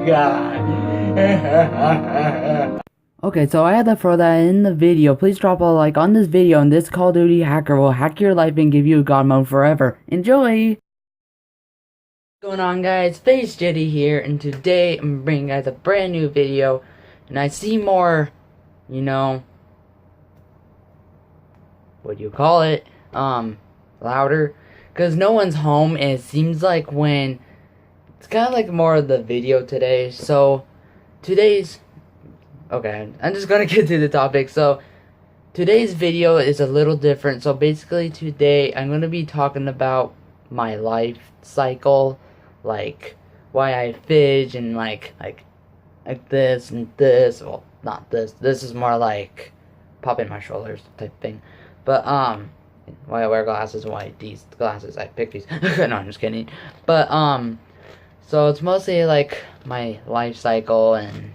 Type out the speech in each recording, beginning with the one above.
God. Okay, so I had to throw that in the video. Please drop a like on this video, and this Call of Duty hacker will hack your life and give you God mode forever. Enjoy! What's going on, guys? Face Jetty here, and today I'm bringing you guys a brand new video. And I see more, you know, what do you call it? Louder. Because no one's home, and it seems like when it's kind of like more of the video today. So, okay, I'm just gonna get to the topic. So, today's video is a little different. So, basically, today I'm gonna be talking about my life cycle, like why I fidge and like this and this. Well, not this. This is more like popping my shoulders type thing. But why I wear glasses, why these glasses, I picked these. No, I'm just kidding. But so it's mostly like my life cycle and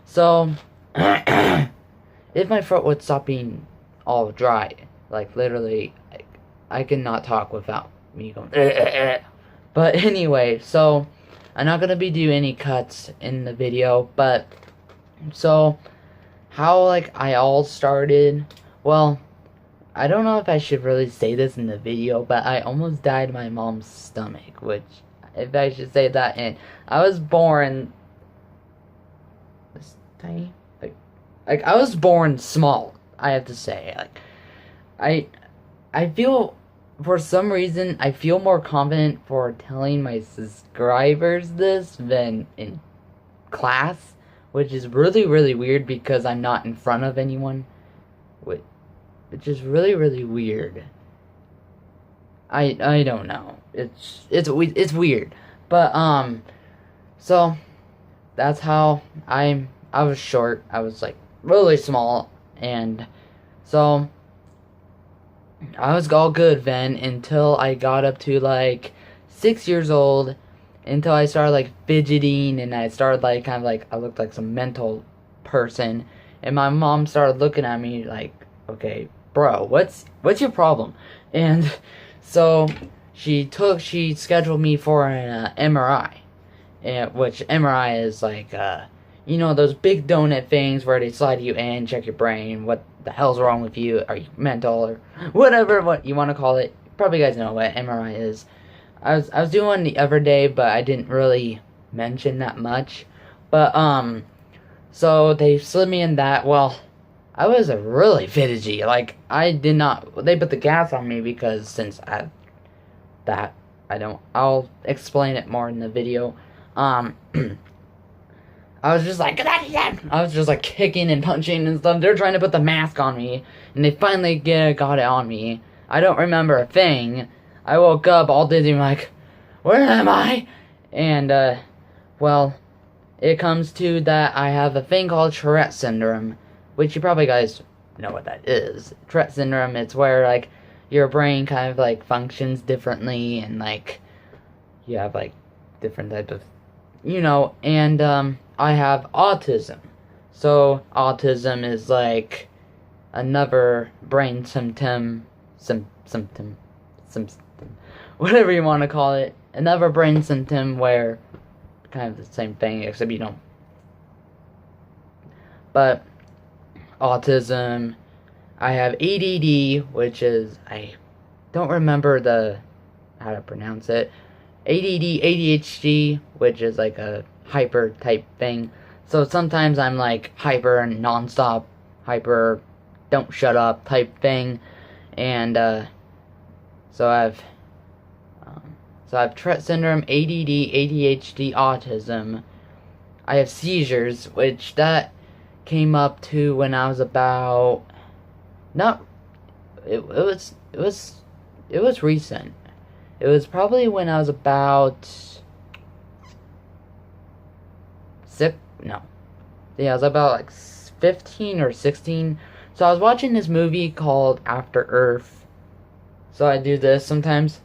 so if my throat would stop being all dry, like literally, I cannot talk without me going. But anyway, so I'm not gonna be doing any cuts in the video, but so how like I all started. Well, I don't know if I should really say this in the video, but I almost died in my mom's stomach, which, if I should say that, and I was born this tiny, like I was born small, I have to say. Like, I feel, for some reason, I feel more confident for telling my subscribers this than in class, which is really, really weird because I'm not in front of anyone, which is really, really weird. I don't know. It's weird. But so that's how I was short. I was like really small, and so I was all good then until I got up to like 6 years old, until I started like fidgeting, and I started like kind of like I looked like some mental person, and my mom started looking at me like, okay, bro, what's your problem? And so she scheduled me for an MRI, which MRI is like you know, those big donut things where they slide you in, check your brain, what the hell's wrong with you, are you mental, or whatever what you want to call it. Probably you guys know what MRI is. I was doing one the other day, but I didn't really mention that much. But so they slid me in that. Well, I was a really fidgety. Like, they put the gas on me because since I'll explain it more in the video. I was just like, I was just like kicking and punching and stuff. They're trying to put the mask on me, and they finally got it on me. I don't remember a thing. I woke up all dizzy, like, where am I? And, well, it comes to that I have a thing called Tourette syndrome, which you probably guys know what that is. Tourette syndrome, it's where, like, your brain kind of, like, functions differently, and, like, you have, like, different types of, you know, and, I have autism. So, autism is, like, another brain symptom, whatever you want to call it, another brain symptom where, kind of the same thing, except you don't, but, autism, I have ADD, which is, I don't remember how to pronounce it, ADD, ADHD, which is like a hyper type thing. So sometimes I'm like hyper and non-stop, hyper, don't shut up type thing. And so I've Tourette syndrome, ADD, ADHD, autism. I have seizures, which that came up to when I was about it was recent. It was probably when I was about I was about like 15 or 16. So I was watching this movie called After Earth. So I do this sometimes,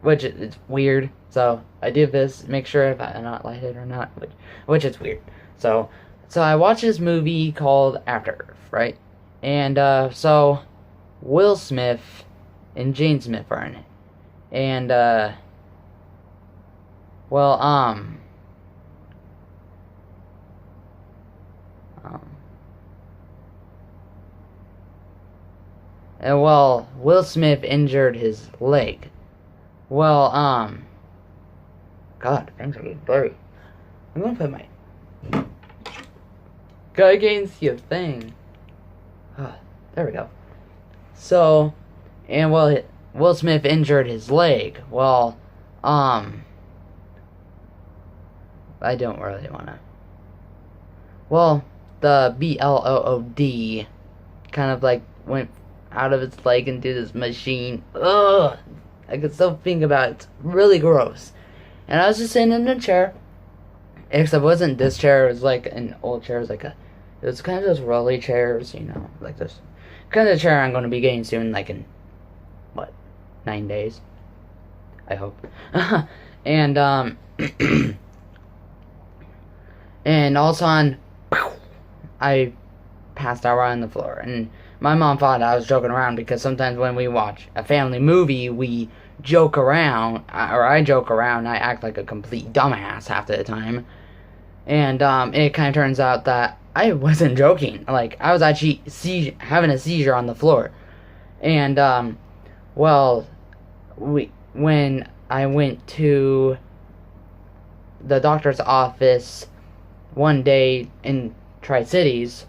which it's weird. So I do this, make sure if I'm not lighted or not, which is weird. So I watched this movie called After Earth, right? And so Will Smith and Jane Smith are in it. And, well, and well, Will Smith injured his leg. Well, God, things are getting blurry. I'm gonna put my go against your thing. There we go. So, and well, Will Smith injured his leg. Well, I don't really wanna. Well, the BLOOD kind of like went out of its leg into this machine. Ugh! I could still think about it. It's really gross. And I was just sitting in the chair. Except it wasn't this chair. It was like an old chair. It was kind of those rolly chairs, you know, like this kind of chair I'm going to be getting soon, like in, 9 days? I hope. And, and all of a sudden, I passed out right on the floor. And my mom thought I was joking around because sometimes when we watch a family movie, we joke around, or I joke around, I act like a complete dumbass half the time. And it kind of turns out that I wasn't joking. Like, I was actually having a seizure on the floor. And, well, when I went to the doctor's office one day in Tri-Cities,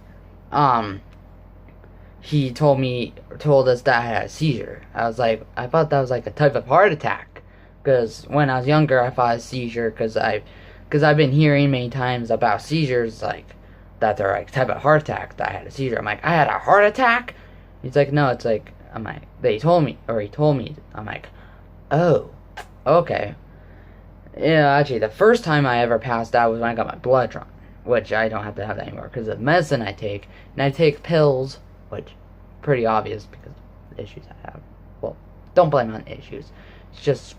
he told us that I had a seizure. I thought that was like a type of heart attack. Because when I was younger, I thought a seizure, because I've been hearing many times about seizures, like, that they're like type of heart attack, that I had a seizure. I'm like, I had a heart attack? He's like, no, it's like, I'm like, he told me, I'm like, oh, okay. Yeah, actually, the first time I ever passed out was when I got my blood drawn, which I don't have to have that anymore, because of the medicine I take, and I take pills, which, pretty obvious, because of the issues I have. Well, don't blame on issues. It's just,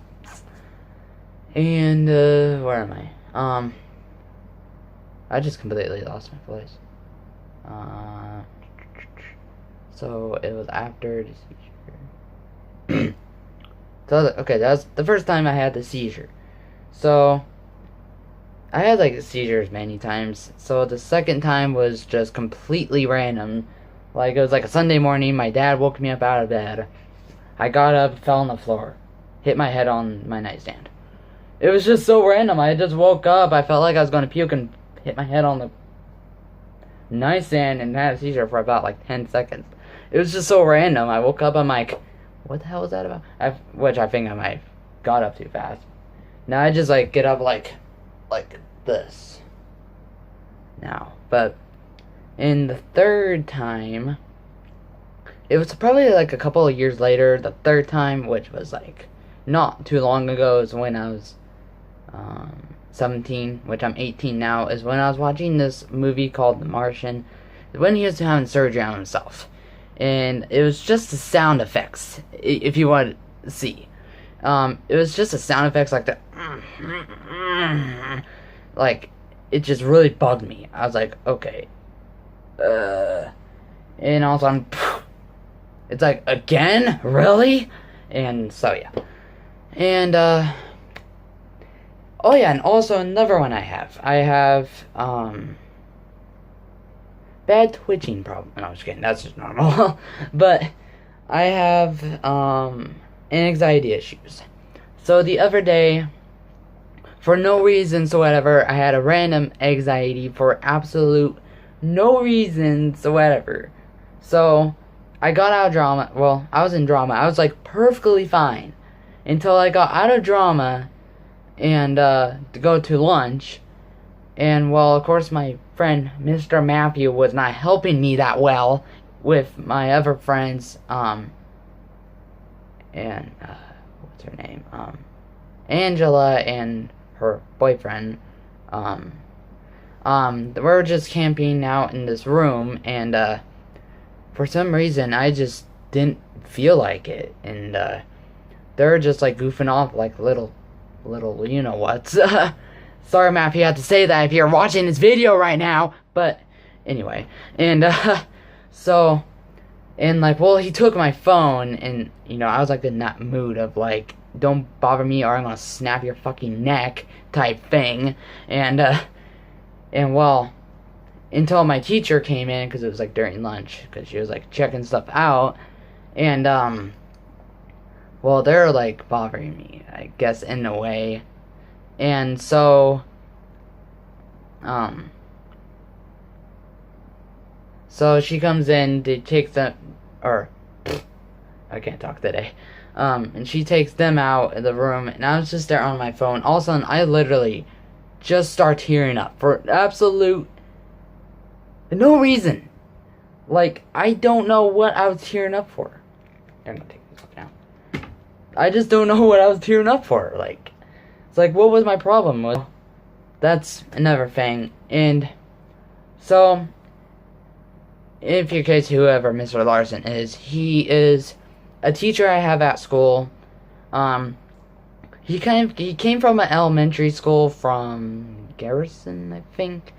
and, where am I? I just completely lost my place. So it was after the seizure. Okay, that was the first time I had the seizure. So I had like seizures many times. So the second time was just completely random. Like, it was like a Sunday morning. My dad woke me up out of bed. I got up, fell on the floor, hit my head on my nightstand. It was just so random. I just woke up. I felt like I was going to puke and hit my head on the nightstand and had a seizure for about like 10 seconds. It was just so random. I woke up, I'm like, what the hell was that about? Which I think I might have got up too fast. Now I just like get up like this. Now, but in the third time, it was probably like a couple of years later, the third time, which was like not too long ago, is when I was 17, which I'm 18 now, is when I was watching this movie called The Martian, when he was having surgery on himself. And it was just the sound effects, if you want to see. It was just the sound effects, like the like, it just really bugged me. I was like, okay. And all of a sudden, it's like, again? Really? And so, yeah. And, oh yeah, and also another one I have, bad twitching problem. No, I'm just kidding, that's just normal. But I have, anxiety issues. So the other day, for no reasons whatever, I had a random anxiety for absolute no reasons whatever. So, I got out of drama. Well, I was in drama. I was like perfectly fine until I got out of drama and to go to lunch. And well, of course, my friend Mr. Matthew was not helping me that well with my other friends. And what's her name? Angela and her boyfriend. We're just camping out in this room, and for some reason I just didn't feel like it, and they're just like goofing off like little you know what. Sorry, Matt, if you have to say that if you're watching this video right now, but anyway, and so And, like, well, he took my phone, and, you know, I was, like, in that mood of, like, don't bother me or I'm gonna snap your fucking neck type thing. And, well, until my teacher came in, because it was, like, during lunch, because she was, like, checking stuff out. And, well, they're, like, bothering me, I guess, in a way. And so, so she comes in to take them, or, I can't talk today. And she takes them out of the room, and I was just there on my phone. All of a sudden, I literally just start tearing up for absolute no reason. Like, I don't know what I was tearing up for. I'm gonna take this off now. I just don't know what I was tearing up for. Like, it's like, what was my problem? Well, that's another thing. And so, if you case whoever Mr. Larson is, he is a teacher I have at school. He came from an elementary school from Garrison, I think,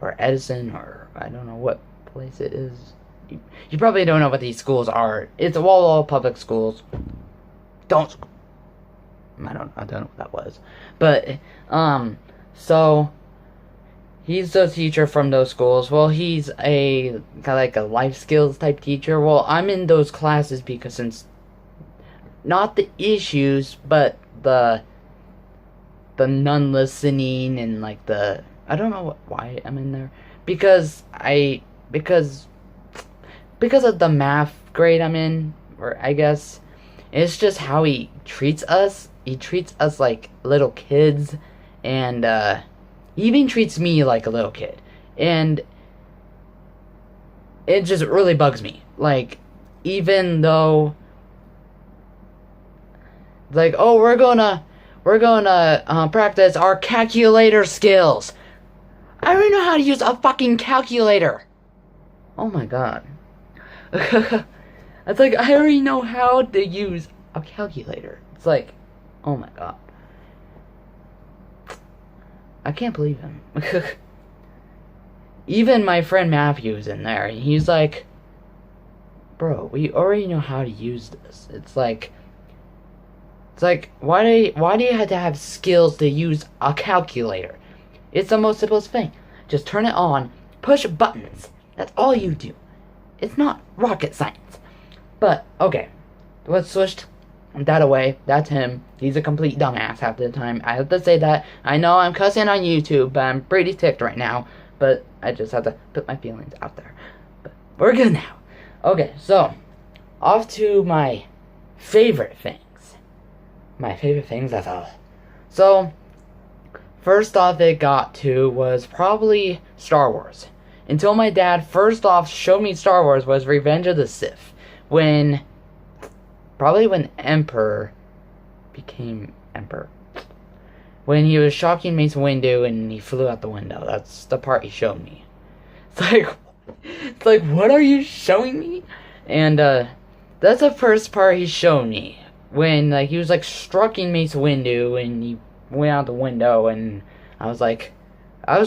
or Edison, or I don't know what place it is. You probably don't know what these schools are. It's all public schools. I don't know what that was. But, so, he's a teacher from those schools. Well, he's kind of like a life skills type teacher. Well, I'm in those classes because since, not the issues, but the non-listening and like I don't know why I'm in there. Because of the math grade I'm in, or I guess, it's just how he treats us. He treats us like little kids, and he even treats me like a little kid. And it just really bugs me. Like, even though, like, oh, we're gonna practice our calculator skills. I don't even know how to use a fucking calculator. Oh my god. It's like, I already know how to use a calculator. It's like, oh my god. I can't believe him. Even my friend Matthew's in there, and he's like, bro, we already know how to use this. It's like, why do you have to have skills to use a calculator? It's the most simplest thing. Just turn it on, push buttons. That's all you do. It's not rocket science. But, okay, let's switch that away. That's him. He's a complete dumbass half the time. I have to say that. I know I'm cussing on YouTube, but I'm pretty ticked right now. But I just have to put my feelings out there. But we're good now. Okay, so, off to my favorite things. My favorite things, that's all. So, first off it got to was probably Star Wars. Until my dad first off showed me Star Wars was Revenge of the Sith. Probably when Emperor became Emperor. When he was shocking Mace Windu and he flew out the window. That's the part he showed me. It's like, what are you showing me? And, that's the first part he showed me. When, like, he was, like, striking Mace Windu and he went out the window, and I was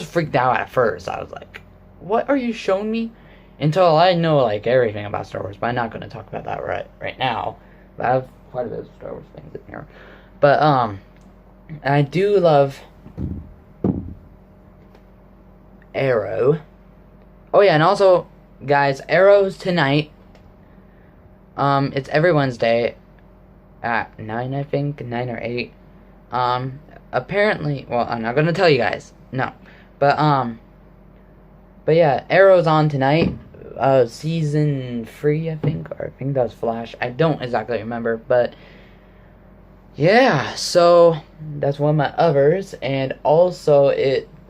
freaked out at first. I was like, what are you showing me? Until I know, like, everything about Star Wars, but I'm not going to talk about that right now. But I have quite a bit of Star Wars things in here. But, I do love Arrow. Oh, yeah, and also, guys, Arrow's tonight. It's every Wednesday at 9, I think, 9 or 8. Apparently, well, I'm not gonna tell you guys, no. But yeah, Arrow's on tonight, season 3, I think, or I think that was Flash. I don't exactly remember, but yeah, so that's one of my others. And also,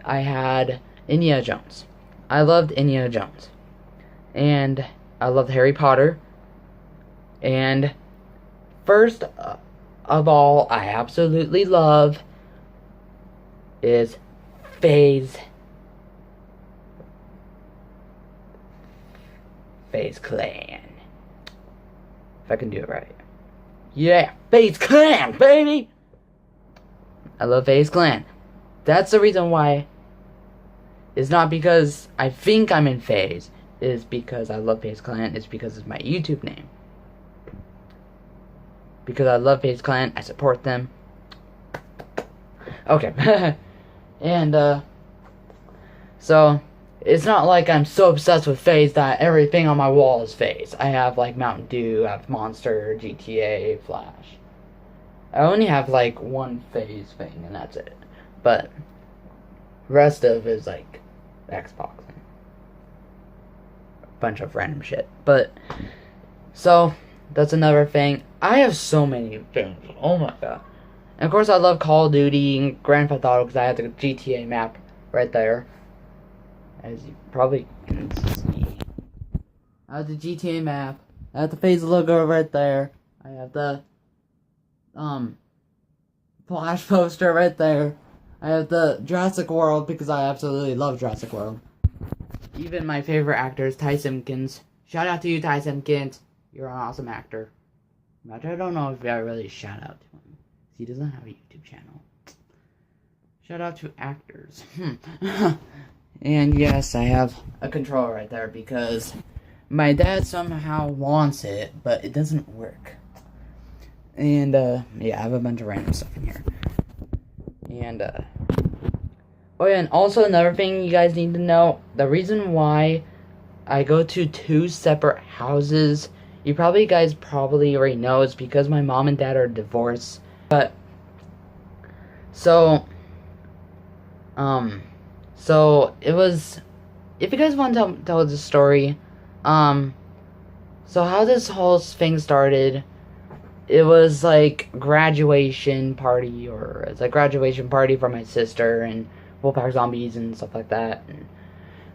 I had Indiana Jones. I loved Indiana Jones. And I loved Harry Potter. And first of all, I absolutely love is FaZe Clan. If I can do it right. Yeah, FaZe Clan, baby! I love FaZe Clan. That's the reason why. It's not because I think I'm in FaZe. is because I love FaZe Clan. It's because it's my YouTube name. Because I love FaZe Clan, I support them. Okay. And, so, it's not like I'm so obsessed with FaZe that everything on my wall is FaZe. I have, like, Mountain Dew, I have Monster, GTA, Flash. I only have, like, one FaZe thing, and that's it. But, the rest of it is, like, Xbox. A bunch of random shit. But, so, that's another thing. I have so many things. Oh my god. And of course I love Call of Duty and Grand Theft Auto because I have the GTA map right there. As you probably can see. I have the GTA map. I have the FaZe logo right there. I have the Flash poster right there. I have the Jurassic World because I absolutely love Jurassic World. Even my favorite actor is Ty Simpkins. Shout out to you, Ty Simpkins. You're an awesome actor. But I don't know if I really shout out to him. He doesn't have a YouTube channel. Shout out to actors. And yes, I have a controller right there because my dad somehow wants it, but it doesn't work. And, yeah, I have a bunch of random stuff in here. And, oh yeah, and also another thing you guys need to know, the reason why I go to 2 separate houses, you guys probably already know, is because my mom and dad are divorced. But, so it was, if you guys want to tell the story, so how this whole thing started, it was like graduation party, or it's like graduation party for my sister and Wolfpack Zombies and stuff like that. And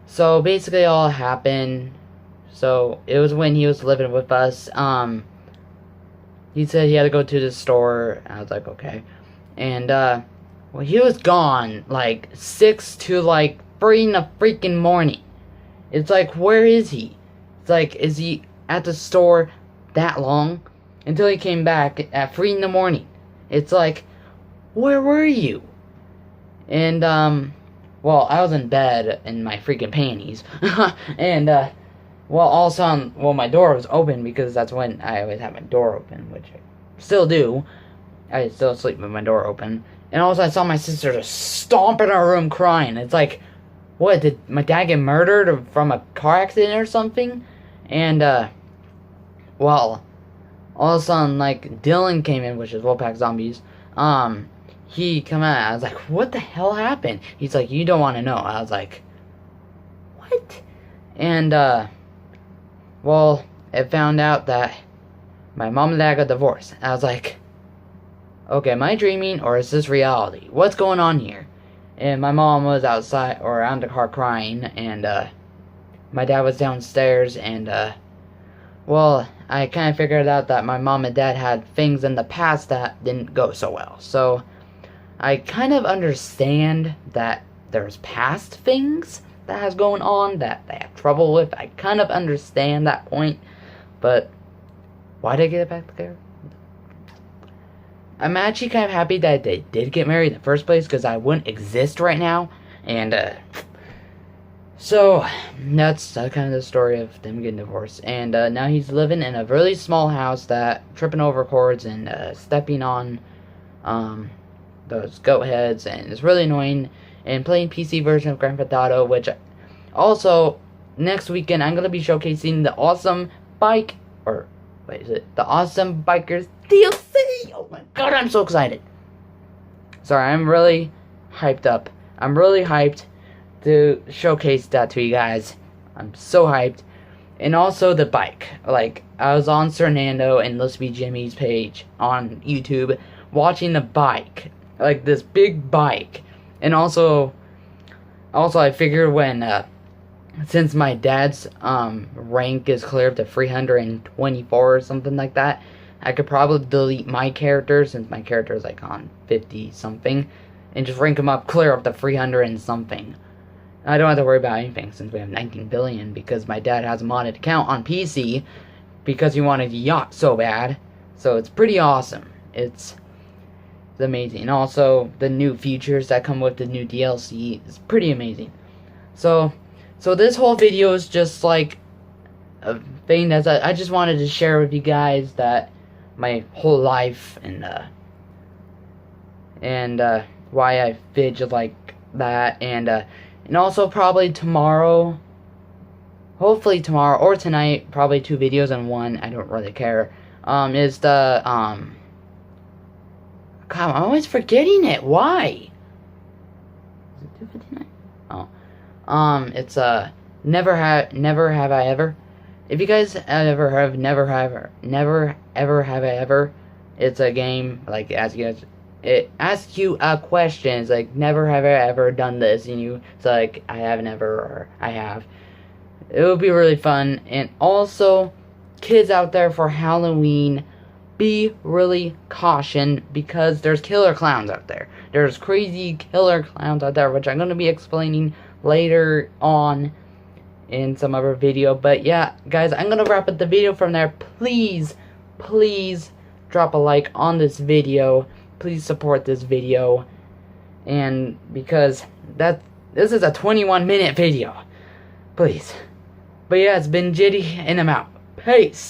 so basically all happened. So it was when he was living with us. He said he had to go to the store. I was like, okay. And well, he was gone like 6 to like 3 in the freaking morning. It's like, where is he? It's like, is he at the store that long? Until he came back at 3 in the morning. It's like, where were you? And, well, I was in bed in my freaking panties. And, well, all of a sudden, well, my door was open because that's when I always have my door open, which I still do. I still sleep with my door open. And all of a sudden, I saw my sister just stomp in our room crying. It's like, what, did my dad get murdered from a car accident or something? And, well, all of a sudden, like, Dylan came in, which is Wolfpack Zombies. He come out. I was like, what the hell happened? He's like, you don't want to know. I was like, what? And, well, it found out that my mom and dad got divorced. I was like, okay, am I dreaming or is this reality? What's going on here? And my mom was outside, or out in the car crying, and, my dad was downstairs, and, well, I kind of figured out that my mom and dad had things in the past that didn't go so well. So, I kind of understand that there's past things that has going on that they have trouble with. I kind of understand that point. But, why did they get it back together? I'm actually kind of happy that they did get married in the first place, because I wouldn't exist right now. And, so, that's kind of the story of them getting divorced. And, now he's living in a really small house that, tripping over cords and, stepping on, those goat heads, and it's really annoying. And playing PC version of Grand Theft Auto, which, also, next weekend, I'm gonna be showcasing the Awesome Bike, or, wait, is it the Awesome Bikers DLC? Oh my god, I'm so excited. Sorry, I'm really hyped up. I'm really hyped to showcase that to you guys. I'm so hyped. And also the bike. Like, I was on Fernando and Let's Be Jimmy's page on YouTube watching the bike. Like, this big bike. And also I figured when, since my dad's, rank is clear up to 324 or something like that, I could probably delete my character, since my character is, like, on 50-something, and just rank him up clear up to 300 and something. I don't have to worry about anything since we have 19 billion, because my dad has a modded account on PC because he wanted a yacht so bad. So it's pretty awesome. It's amazing. And also, the new features that come with the new DLC is pretty amazing. So, So this whole video is just like a thing that I just wanted to share with you guys, that my whole life and why I fidget like that, and also probably tomorrow, hopefully tomorrow or tonight, probably 2 videos in one, I don't really care, is the God, I'm always forgetting it. Why? Is it 2:59? Oh. It's never have I ever. If you guys ever have never ever have I ever, it's a game like it asks you a question. It's like, never have I ever done this, and it's like, I have never, or I have. It would be really fun. And also, kids out there, for Halloween, be really caution, because there's killer clowns out there. There's crazy killer clowns out there, which I'm going to be explaining later on in some other video. But yeah, guys, I'm going to wrap up the video from there. Please drop a like on this video. Please support this video. And because this is a 21-minute video. Please. But yeah, it's been Jitty, and I'm out. Peace.